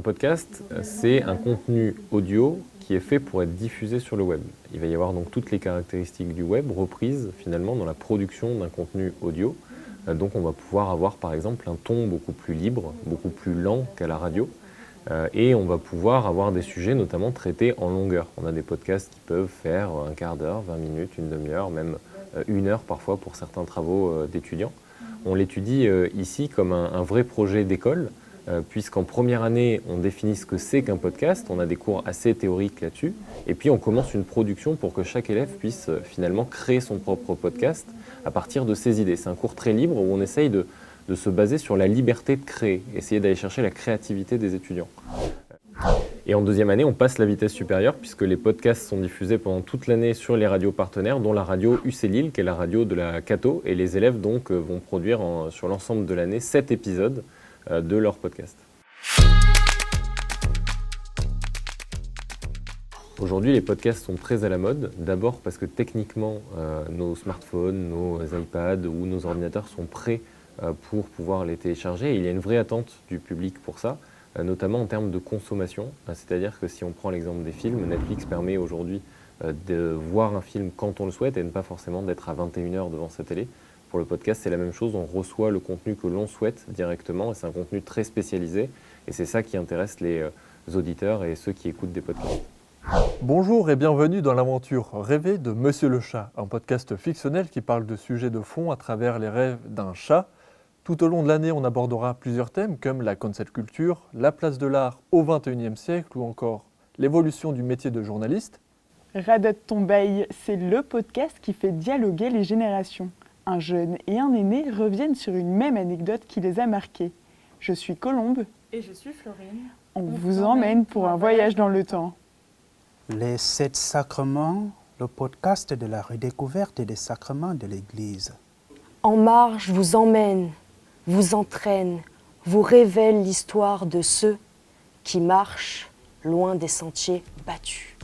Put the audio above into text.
Un podcast, c'est un contenu audio qui est fait pour être diffusé sur le web. Il va y avoir donc toutes les caractéristiques du web reprises finalement dans la production d'un contenu audio. Donc on va pouvoir avoir par exemple un ton beaucoup plus libre, beaucoup plus lent qu'à la radio. Et on va pouvoir avoir des sujets notamment traités en longueur. On a des podcasts qui peuvent faire un quart d'heure, 20 minutes, une demi-heure, même 1 heure parfois pour certains travaux d'étudiants. On l'étudie ici comme un vrai projet d'école, puisqu'en première année, on définit ce que c'est qu'un podcast, on a des cours assez théoriques là-dessus, et puis on commence une production pour que chaque élève puisse finalement créer son propre podcast à partir de ses idées. C'est un cours très libre où on essaye de se baser sur la liberté de créer, essayer d'aller chercher la créativité des étudiants. Et en deuxième année, on passe la vitesse supérieure puisque les podcasts sont diffusés pendant toute l'année sur les radios partenaires, dont la radio UC Lille, qui est la radio de la Cato, et les élèves donc vont produire sur l'ensemble de l'année 7 épisodes de leur podcast. Aujourd'hui, les podcasts sont très à la mode, d'abord parce que techniquement, nos smartphones, nos iPads ou nos ordinateurs sont prêts pour pouvoir les télécharger. Et il y a une vraie attente du public pour ça, notamment en termes de consommation. C'est-à-dire que si on prend l'exemple des films, Netflix permet aujourd'hui de voir un film quand on le souhaite et ne pas forcément d'être à 21h devant sa télé. Pour le podcast, c'est la même chose, on reçoit le contenu que l'on souhaite directement et c'est un contenu très spécialisé et c'est ça qui intéresse les auditeurs et ceux qui écoutent des podcasts. Bonjour et bienvenue dans l'aventure rêvée de Monsieur le Chat, un podcast fictionnel qui parle de sujets de fond à travers les rêves d'un chat. Tout au long de l'année, on abordera plusieurs thèmes comme la cancel culture, la place de l'art au XXIe siècle ou encore l'évolution du métier de journaliste. Radat Tombaï, c'est le podcast qui fait dialoguer les générations. Un jeune et un aîné reviennent sur une même anecdote qui les a marqués. Je suis Colombe. Et je suis Florine. On vous emmène pour un voyage dans le temps. Les 7 sacrements, le podcast de la redécouverte des sacrements de l'Église. En marche vous emmène, vous entraîne, vous révèle l'histoire de ceux qui marchent loin des sentiers battus.